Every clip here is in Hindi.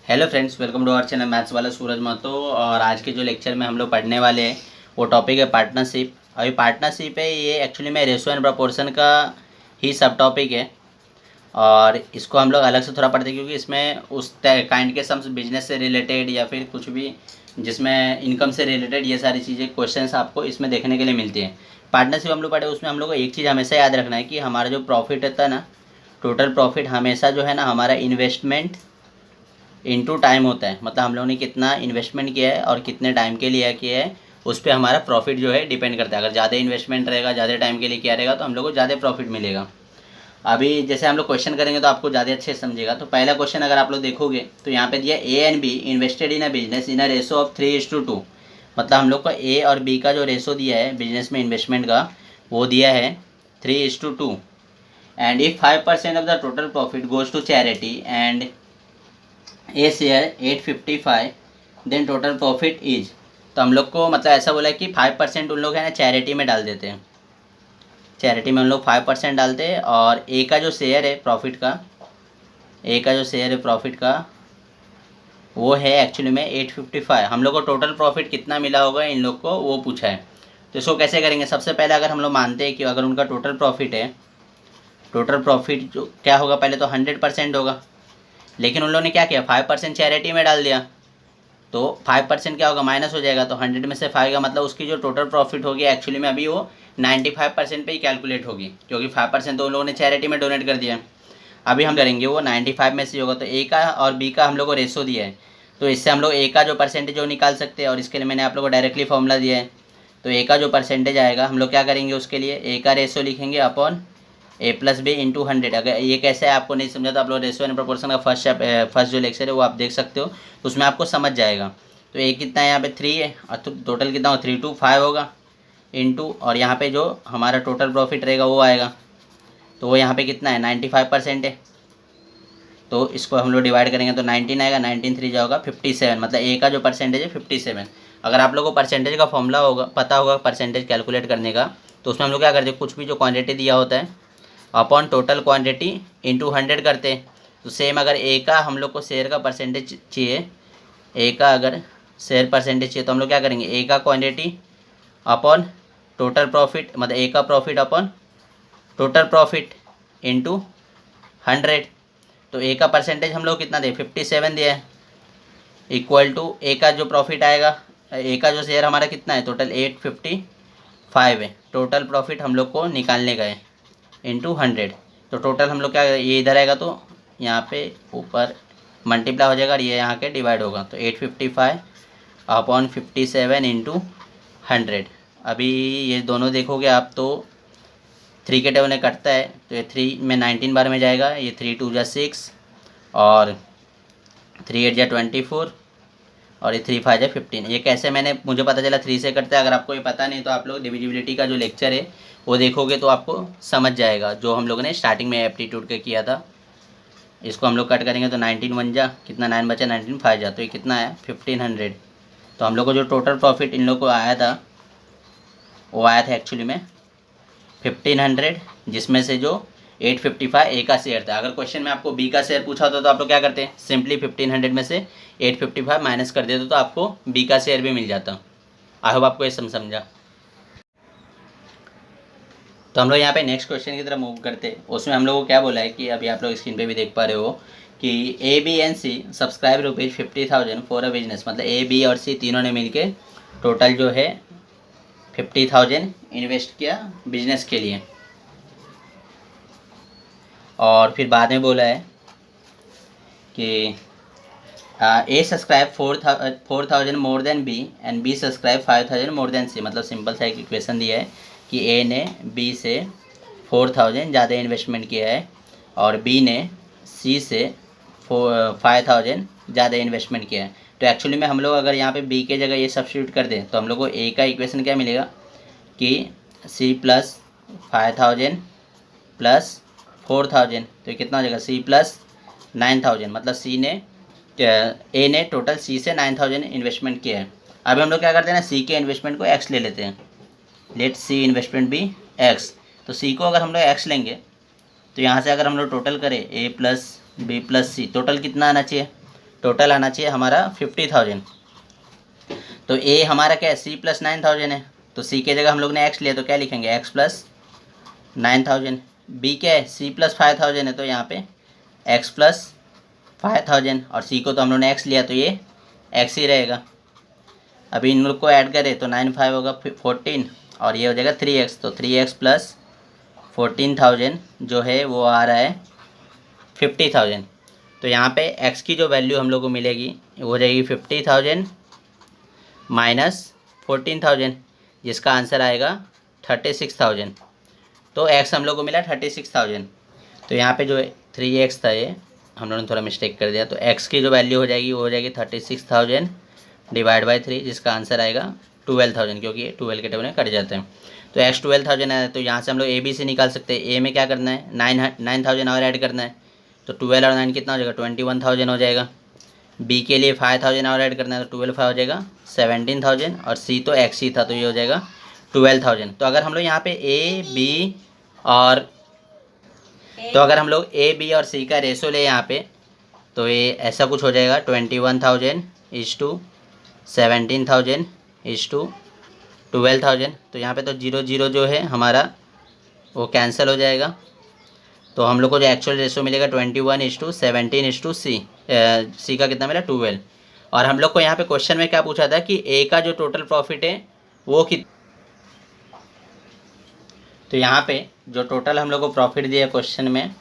Hello friends, welcome to our channel maths वाला सूरज महतो। और आज के जो लेक्चर में हम लोग पढ़ने वाले हैं वो टॉपिक है पार्टनरशिप। अभी पार्टनरशिप है, ये एक्चुअली में रेशो एंड प्रोपोर्शन का ही सब टॉपिक है। और इसको हम लोग अलग से थोड़ा पढ़ते हैं क्योंकि इसमें उस काइंड के सम्स बिजनेस से रिलेटेड या फिर कुछ भी जिसमें इनकम से रिलेटेड ये सारी चीज़ें क्वेश्चंस आपको इसमें देखने के लिए मिलती हैं। पार्टनरशिप हम लोग पढ़े, उसमें हम लोग को एक चीज़ हमेशा याद रखना है कि हमारा जो प्रॉफिट होता है ना, टोटल प्रॉफिट हमेशा जो है ना हमारा इन्वेस्टमेंट इनटू टाइम होता है। मतलब हम लोगों ने कितना इन्वेस्टमेंट किया है और कितने टाइम के लिए किया है, उस पर हमारा प्रॉफिट जो है डिपेंड करता है। अगर ज़्यादा इन्वेस्टमेंट रहेगा, ज़्यादा टाइम के लिए किया रहेगा, तो हम लोग को ज़्यादा प्रॉफिट मिलेगा। अभी जैसे हम लोग क्वेश्चन करेंगे तो आपको ज़्यादा अच्छे से समझेगा। तो पहला क्वेश्चन अगर आप लोग देखोगे तो यहाँ पे दिया A and be invested in a business in a ratio of 3:2। मतलब हम लोग को ए और बी का जो रेशो दिया है बिजनेस में इन्वेस्टमेंट का, वो दिया है 3:2। And if 5% of the total profit goes to charity and a share 855, then total profit is. तो हम लोग को मतलब ऐसा बोला है कि 5% उन लोग है ना चैरिटी में डाल देते हैं। चैरिटी में उन लोग 5% डालते हैं और ए का जो शेयर है प्रॉफिट का, ए का जो शेयर है प्रॉफिट का वो है एक्चुअली में 855। हम लोग को टोटल प्रॉफिट कितना मिला होगा इन लोग को वो पूछा है। तो इसको कैसे करेंगे? सबसे पहले अगर हम लोग मानते हैं कि अगर उनका टोटल प्रॉफिट है, टोटल प्रॉफिट जो क्या होगा, पहले तो 100% होगा। लेकिन उन लोगों ने क्या किया, 5% चैरिटी में डाल दिया, तो 5% क्या होगा, माइनस हो जाएगा। तो 100 में से 5 का मतलब उसकी जो टोटल प्रॉफिट होगी एक्चुअली में अभी वो 95% पे ही कैलकुलेट होगी, क्योंकि 5% तो उन लोगों ने चैरिटी में डोनेट कर दिया है। अभी हम करेंगे वो 95 में से होगा। तो ए का और बी का हम लोग को रेशो दिया है, तो इससे हम लोग ए का जो परसेंटेज वो निकाल सकते हैं। और इसके लिए मैंने आप लोग को डायरेक्टली फॉर्मूला दिया है। तो ए का जो परसेंटेज आएगा हम लोग क्या करेंगे, उसके लिए ए का रेशो लिखेंगे अपॉन ए प्लस बी इंटू 100। अगर ये कैसे है आपको नहीं समझा तो आप लोग रेशो एंड प्रोपोर्शन का फर्स्ट जो लेक्चर है वो आप देख सकते हो, तो उसमें आपको समझ जाएगा। तो ए कितना है, यहाँ पे 3 है और तो टोटल कितना होगा 325 होगा इंटू, और यहाँ पे जो हमारा टोटल प्रॉफिट रहेगा वो आएगा, तो वो यहाँ पे कितना है 95% है। तो इसको हम लोग डिवाइड करेंगे तो 19 आएगा, 19 3 जाओगा 57। मतलब ए का जो परसेंटेज है 57। अगर आप लोगों को परसेंटेज का फॉर्मूला होगा पता होगा परसेंटेज कैलकुलेट करने का, तो उसमें हम लोग क्या करते हैं, कुछ भी जो क्वान्टिटी दिया होता है अपॉन टोटल क्वांटिटी इंटू 100 करते हैं। तो सेम अगर ए का हम लोग को शेयर का परसेंटेज चाहिए, ए का अगर शेयर परसेंटेज चाहिए तो हम लोग क्या करेंगे, ए का क्वांटिटी अपॉन टोटल प्रॉफिट, मतलब ए का profit upon total profit into 100। तो ए का परसेंटेज हम लोग कितना दे 57 दिया है, इक्वल टू ए का जो प्रॉफिट आएगा, ए का जो शेयर हमारा कितना है टोटल 855 है। टोटल प्रॉफिट हम लोग को निकालने का है इंटू 100। तो टोटल हम लोग क्या, ये इधर आएगा तो यहाँ पे ऊपर मल्टीप्लाई हो जाएगा और ये यहाँ के डिवाइड होगा। तो 855 अपॉन 57 इंटू 100। अभी ये दोनों देखोगे आप तो 3 के टेबल में कटता है, तो ये 3 में 19 बार में जाएगा, ये 3 2 जा 6 और 3 8 जा 24 और ये 3 5 जा 15। ये कैसे मैंने मुझे पता चला 3 से कटता है। अगर आपको ये पता नहीं तो आप लोग डिविजिबिलिटी का जो लेक्चर है वो देखोगे तो आपको समझ जाएगा, जो हम लोगों ने स्टार्टिंग में एप्टीट्यूड के किया था। इसको हम लोग कट करेंगे तो 19 1 जा कितना 9 बचा, 19 5 जा, तो ये कितना आया 1500। तो हम लोग को जो टोटल प्रॉफिट इन लोग को आया था वो आया था एक्चुअली में 1500, जिसमें से जो 855 ए का शेयर था। अगर क्वेश्चन में आपको बी का शेयर पूछा होता तो आप लोग क्या करते हैं, सिंपली 1500 में से 855 माइनस कर देते तो आपको बी का शेयर भी मिल जाता। आई होप आपको ये समझा। तो हम लोग यहाँ पे नेक्स्ट क्वेश्चन की तरफ मूव करते हैं। उसमें हम लोग को क्या बोला है कि अभी आप लोग स्क्रीन पे भी देख पा रहे हो कि A B and C subscribe ₹50,000 for a business. मतलब ए बी और सी तीनों ने मिलके टोटल जो है 50,000 इन्वेस्ट किया बिजनेस के लिए। और फिर बाद में बोला है कि A subscribe 4,000 more than B and B subscribe 5,000 more than C. मतलब सिंपल सा एक इक्वेशन दिया है कि ए ने बी से 4,000 ज़्यादा इन्वेस्टमेंट किया है और बी ने सी से 5,000 ज़्यादा इन्वेस्टमेंट किया है। तो एक्चुअली में हम लोग अगर यहाँ पे बी के जगह ये सब्स्टिट्यूट कर दें तो हम लोग को ए का इक्वेशन क्या मिलेगा कि सी प्लस 5,000 प्लस 4,000, तो कितना हो जाएगा सी प्लस 9,000। मतलब सी ने ए ने टोटल सी से 9,000 इन्वेस्टमेंट किया है। अभी हम लोग क्या करते हैं ना, सी के इन्वेस्टमेंट को एक्स ले लेते हैं। Let C investment be X. तो सी को अगर हम लोग एक्स लेंगे तो यहाँ से अगर हम लोग टोटल करें ए प्लस बी प्लस सी, टोटल कितना आना चाहिए टोटल आना चाहिए हमारा 50,000। तो ए हमारा क्या है, सी प्लस 9,000 है, तो सी के जगह हम लोग ने एक्स लिया तो क्या लिखेंगे, एक्स प्लस 9,000। बी क्या है, सी प्लस 5,000 है, तो यहाँ पे एक्स प्लस 5,000, और सी को तो हम लोग ने एक्स लिया तो ये एक्स ही रहेगा। अभी इन लोग को ऐड करें तो 9 5 होगा 14, और ये हो जाएगा 3x, तो 3x प्लस 14,000 जो है वो आ रहा है 50,000। तो यहाँ पे x की जो वैल्यू हम लोग को मिलेगी वो हो जाएगी 50,000 माइनस 14,000, जिसका आंसर आएगा 36,000। तो x हम लोग को मिला 36,000। तो यहाँ पे जो 3x था ये हम लोगों ने थोड़ा मिस्टेक कर दिया, तो x की जो वैल्यू हो जाएगी वो हो जाएगी 36,000 डिवाइड बाई 3, जिसका आंसर आएगा 12,000, क्योंकि 12 के टेबल में कट जाते हैं। तो x 12,000 है, तो यहाँ से हम लोग ए बी से निकाल सकते हैं। ए में क्या करना है, 9,000 और ऐड करना है, तो 12 और 9 कितना हो जाएगा, 21,000 हो जाएगा। बी के लिए 5,000 और ऐड करना है, तो 12 5 हो जाएगा 17,000, और सी तो एक्स ही था तो ये हो जाएगा 12,000। तो अगर हम लोग यहाँ पे ए बी और सी का रेशो ले यहाँ पे, तो ये ऐसा कुछ हो जाएगा 21,000 इज टू 17,000 इज टू 12,000। तो यहाँ पे तो 0 0 जो है हमारा वो कैंसिल हो जाएगा, तो हम लोग को जो एक्चुअल रेशो मिलेगा 21 is to 17 is to C का कितना मिला 12। और हम लोग को यहाँ पे क्वेश्चन में क्या पूछा था कि ए का जो टोटल प्रॉफिट है वो तो यहाँ पे जो टोटल हम लोग को प्रॉफिट दिया क्वेश्चन में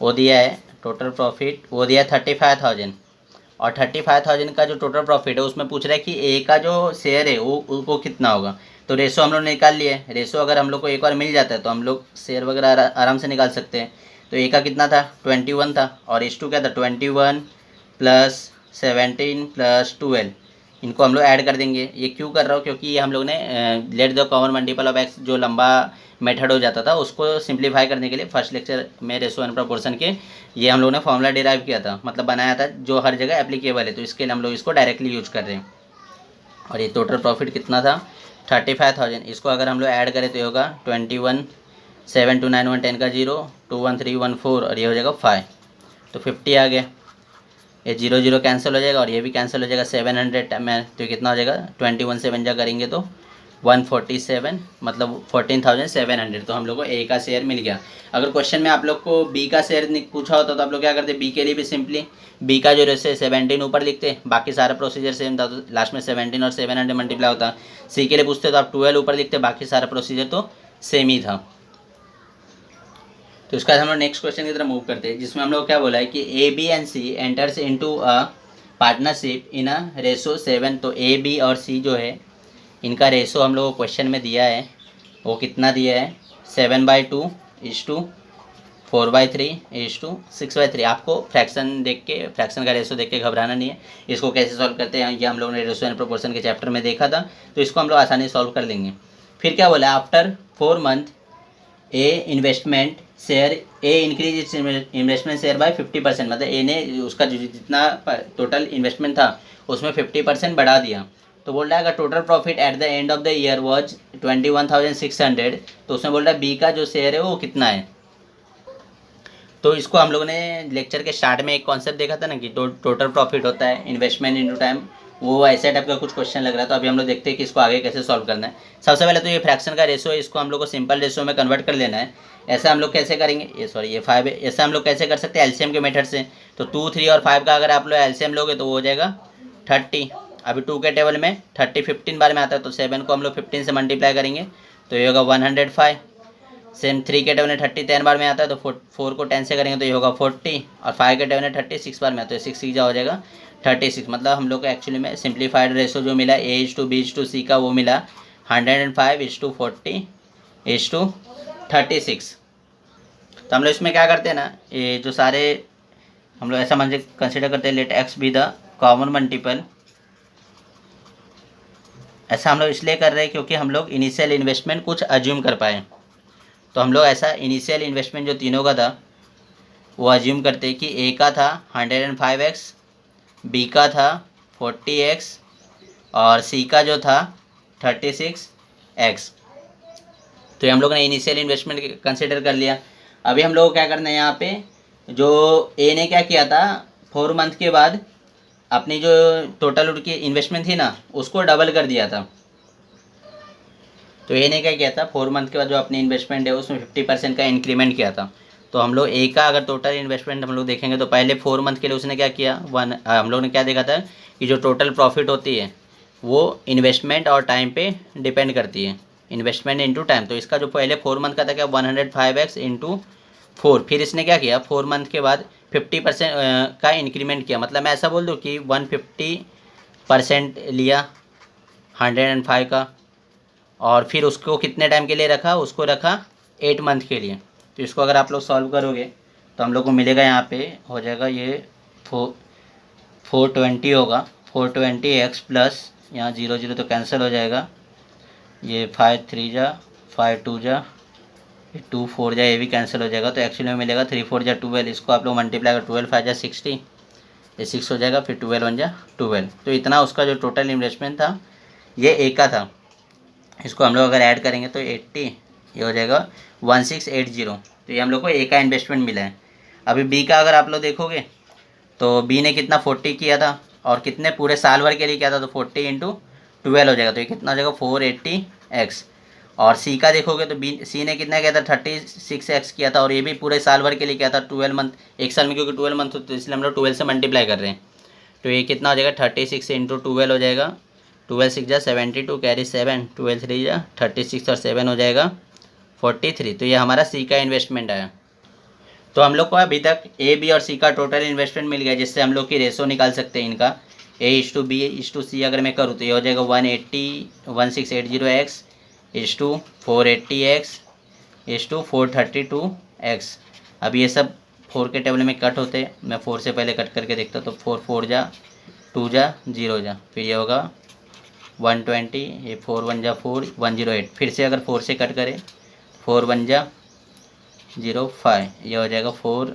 वो दिया है, टोटल प्रॉफिट वो दिया है 35,000, और 35,000 का जो टोटल प्रॉफिट है उसमें पूछ रहा है कि ए का जो शेयर है वो कितना होगा। तो रेशो हम लोग ने निकाल लिया है। रेशो अगर हम लोग को एक बार मिल जाता है तो हम लोग शेयर वगैरह आराम से निकाल सकते हैं। तो ए का कितना था 21 था, और एच टू क्या था 21 प्लस 17 प्लस 12, इनको हम लोग ऐड कर देंगे। ये क्यों कर रहा हूँ, क्योंकि ये हम लोग ने let the common multiple of x जो लंबा मेथड हो जाता था उसको सिंप्लीफाई करने के लिए फर्स्ट लेक्चर में रेशो एंड प्रोपोर्शन के ये हम लोग ने फॉर्मूला डिराइव किया था, मतलब बनाया था जो हर जगह एप्लीकेबल है, तो इसके लिए हम लोग इसको डायरेक्टली यूज कर रहे हैं। और ये टोटल प्रॉफिट कितना था 35,000, इसको अगर हम लोग ऐड करें तो ये होगा 21 7 2 9 1 10 का 0 2 1 3 1 4, और ये हो जाएगा 5, तो 50 आ गया। ये 0 0 कैंसिल हो जाएगा और ये भी कैंसिल हो जाएगा 700 में, तो कितना हो जाएगा 21 7 जा करेंगे तो 147, मतलब 14,700। तो हम लोग को ए का शेयर मिल गया। अगर क्वेश्चन में आप लोग को बी का शेयर पूछा होता तो आप लोग क्या करते, बी के लिए भी सिंपली बी का जो रेशो 17 ऊपर लिखते, बाकी सारा प्रोसीजर सेम था, तो लास्ट में 17 और 700 मल्टीप्लाई होता। सी के लिए पूछते तो आप 12 ऊपर लिखते, बाकी सारा प्रोसीजर तो सेम ही था। तो इसके बाद हम लोग नेक्स्ट क्वेश्चन की तरफ मूव करते हैं, जिसमें हम लोग क्या बोला है कि A B and C enters into a partnership in a ratio 7। तो ए बी और सी जो है इनका रेशो हम लोग को क्वेश्चन में दिया है, वो कितना दिया है 7/2 इज टू 4/3 इज टू 6/3। आपको फ्रैक्शन देख के, फ्रैक्शन का रेशो देख के घबराना नहीं है। इसको कैसे सॉल्व करते हैं ये हम लोग ने रेशो एंड प्रोपोर्शन के चैप्टर में देखा था, तो इसको हम लोग आसानी से सॉल्व कर लेंगे। फिर क्या बोला, after 4 month A investment share A increase its investment share by 50%, मतलब ए ने उसका जितना टोटल इन्वेस्टमेंट था उसमें 50% बढ़ा दिया। तो बोल रहा है अगर total profit at the end of the year was 21,600, तो उसमें बोल रहा है बी का जो शेयर है वो कितना है। तो इसको हम लोगों ने लेक्चर के स्टार्ट में एक कॉन्सेप्ट देखा था ना कि टोटल प्रॉफिट होता है इन्वेस्टमेंट इनटू टाइम, वो ऐसे टाइप का कुछ क्वेश्चन लग रहा था। तो अभी हम लोग देखते हैं कि इसको आगे कैसे सॉल्व करना है। सबसे पहले तो ये फ्रैक्शन का रेशो है, इसको हम लोग को सिंपल रेशो में कन्वर्ट कर लेना है। ऐसा हम लोग कैसे करेंगे, ये 5 है, ऐसा हम लोग कैसे कर सकते हैं एलसीएम के मेथड से। तो 2 3 और 5 का अगर आप लोग एलसीएम लोगे तो वो हो जाएगा 30। अभी 2 के टेबल में 30 15 बार में आता है, तो 7 को हम लोग 15 से मल्टीप्लाई करेंगे तो ये होगा 105। सेम 3 के टेबल में 30 10 बार में आता है, तो 4 को 10 से करेंगे तो ये होगा 40, और 5 के टेबल में 30 6 बार में आता है, तो 6 6 हो जाएगा 36। मतलब हम लोग को एक्चुअली में सिंप्लीफाइड रेशो जो मिला A is to B is to C का वो मिला 105 इज टू 40 इज टू 36। तो हम लोग इसमें क्या करते हैं ना, ये जो सारे हम लोग ऐसा कंसिडर करते हैं, let X be the common multiple. ऐसा हम लोग इसलिए कर रहे हैं क्योंकि हम लोग इनिशियल इन्वेस्टमेंट कुछ अज्यूम कर पाए। तो हम लोग ऐसा इनिशियल इन्वेस्टमेंट जो तीनों का था वो अज्यूम करते हैं कि ए का था 105x, बी का था 40x, और सी का जो था 36x। तो ये हम लोग ने इनिशियल इन्वेस्टमेंट कंसिडर कर लिया। अभी हम लोग को क्या करना है, यहाँ पे जो ए ने क्या किया था 4 मंथ के बाद अपनी जो टोटल उनकी इन्वेस्टमेंट थी ना उसको डबल कर दिया था। तो ये ने क्या किया था, 4 मंथ के बाद जो अपनी इन्वेस्टमेंट है उसमें 50% का इंक्रीमेंट किया था। तो हम लोग ए का अगर टोटल इन्वेस्टमेंट हम लोग देखेंगे तो पहले 4 मंथ के लिए उसने क्या किया, हम लोग ने क्या देखा था कि जो टोटल प्रॉफिट होती है वो इन्वेस्टमेंट और टाइम पे डिपेंड करती है, इन्वेस्टमेंट इंटू टाइम। तो इसका जो पहले 4 मंथ का था क्या 105x इंटू 4, फिर इसने क्या किया 4 मंथ के बाद 50% का इंक्रीमेंट किया। मतलब मैं ऐसा बोल दूँ कि 150% लिया 105 का, और फिर उसको कितने टाइम के लिए रखा, उसको रखा 8 मंथ के लिए। तो इसको अगर आप लोग सॉल्व करोगे तो हम लोग को मिलेगा, यहाँ पे हो जाएगा ये 420 होगा, 420x प्लस यहाँ 0 0 तो कैंसिल हो जाएगा, ये 5 3 जा 5 2 जा 2 4 जा, ये भी कैंसिल हो जाएगा। तो एक्चुअली में मिलेगा 3 4 जा 12। इसको आप लोग मल्टीप्लाई कर 12 5 जा 60, ये 6 हो जाएगा, फिर 12 1 जा 12। तो इतना उसका जो टोटल इन्वेस्टमेंट था ये ए का था। इसको हम लोग अगर ऐड करेंगे तो 80, ये हो जाएगा 1680। तो ये हम लोग को ए का इन्वेस्टमेंट मिला है। अभी बी का अगर आप लोग देखोगे तो बी ने कितना 40 किया था और कितने पूरे साल भर के लिए किया था, तो 40 इंटू 12 हो जाएगा। तो ये कितना हो जाएगा 480x। और सी का देखोगे तो सी ने कितना किया था 36x किया था, और ये भी पूरे साल भर के लिए किया था 12 मंथ, एक साल में क्योंकि 12 मंथ होते हैं इसलिए हम लोग 12 से मल्टीप्लाई कर रहे हैं। तो ये कितना हो जाएगा 36 इंटू 12 हो जाएगा, 12 6 जा 72 कैरी 7, 12 3 जा 36 और 7 हो जाएगा 43। तो ये हमारा सी का इन्वेस्टमेंट आया। तो हम लोग को अभी तक ए बी और सी का टोटल इन्वेस्टमेंट मिल गया, जिससे हम लोग की रेशो निकाल सकते हैं इनका। A/B/C अगर मैं करूँ तो ये हो जाएगा 1680x इज टू 432x। अब ये सब 4 के टेबल में कट होते, मैं 4 से पहले कट करके देखता तो 4 4 जा 2 जा 0 जा, फिर ये होगा 120, ये 4 1 जा 4 108। फिर से अगर 4 से कट करें 4 1 जा 05, ये हो जाएगा 4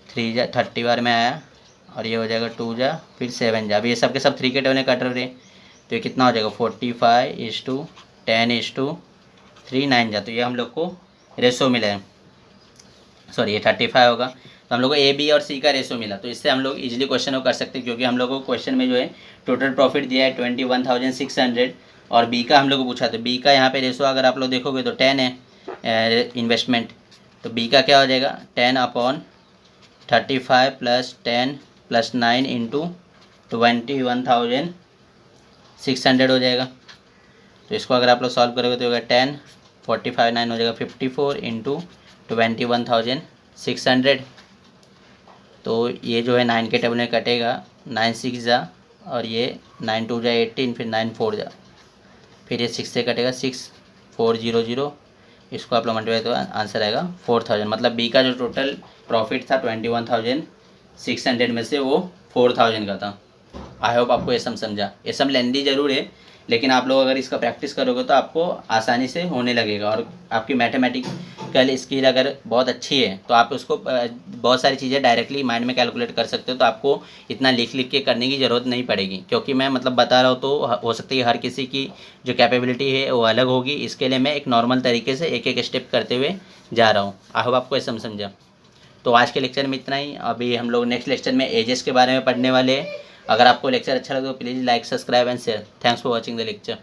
3 जा 30 बार में आया, और ये हो जाएगा 2 जा फिर 7 जा। अब ये सब के सब 3 के टेबल में कट रहे, तो ये कितना हो जाएगा 45:10:3 9 जा। तो ये हम लोग को रेशो मिला है, सॉरी ये 35 होगा। तो हम लोग को ए बी और सी का रेशो मिला। तो इससे हम लोग इजीली क्वेश्चन को कर सकते हैं, क्योंकि हम लोग को क्वेश्चन में जो है टोटल प्रॉफिट दिया है 21,600 और बी का हम लोग को पूछा। तो बी का यहाँ पे रेशो अगर आप लोग देखोगे तो 10 है इन्वेस्टमेंट। तो बी का क्या हो जाएगा 10/35 + 10 + 9 इंटू 21,600 हो जाएगा। तो इसको अगर आप लोग सॉल्व करोगे तो होगा 10 45 9 हो जाएगा 54 इंटू 21,600। तो ये जो है 9 के टेबल में कटेगा, 9 6 जा, और ये 9 2 जा 18, फिर 9 4 जा, फिर ये 6 से कटेगा 6 4 0 0। इसको आप लोग मल्टीप्लाई तो आंसर आएगा 4000। मतलब बी का जो टोटल प्रॉफिट था 21,600 में से वो 4000 का था। आई होप आपको ये समझा। ये सब लेंदी ज़रूर है, लेकिन आप लोग अगर इसका प्रैक्टिस करोगे तो आपको आसानी से होने लगेगा। और आपकी मैथमेटिकल स्किल अगर बहुत अच्छी है तो आप उसको बहुत सारी चीज़ें डायरेक्टली माइंड में कैलकुलेट कर सकते हो। तो आपको इतना लिख लिख के करने की ज़रूरत नहीं पड़ेगी, क्योंकि मैं मतलब बता रहा हूँ तो हो सकता है हर किसी की जो कैपेबिलिटी है वो अलग होगी। इसके लिए मैं एक नॉर्मल तरीके से एक एक स्टेप करते हुए जा रहा हूँ। आई होप आपको ये समझा। तो आज के लेक्चर में इतना ही। अभी हम लोग नेक्स्ट लेक्चर में एजेस के बारे में पढ़ने वाले हैं। अगर आपको लेक्चर अच्छा लगे तो please like subscribe and share. Thanks for watching the lecture.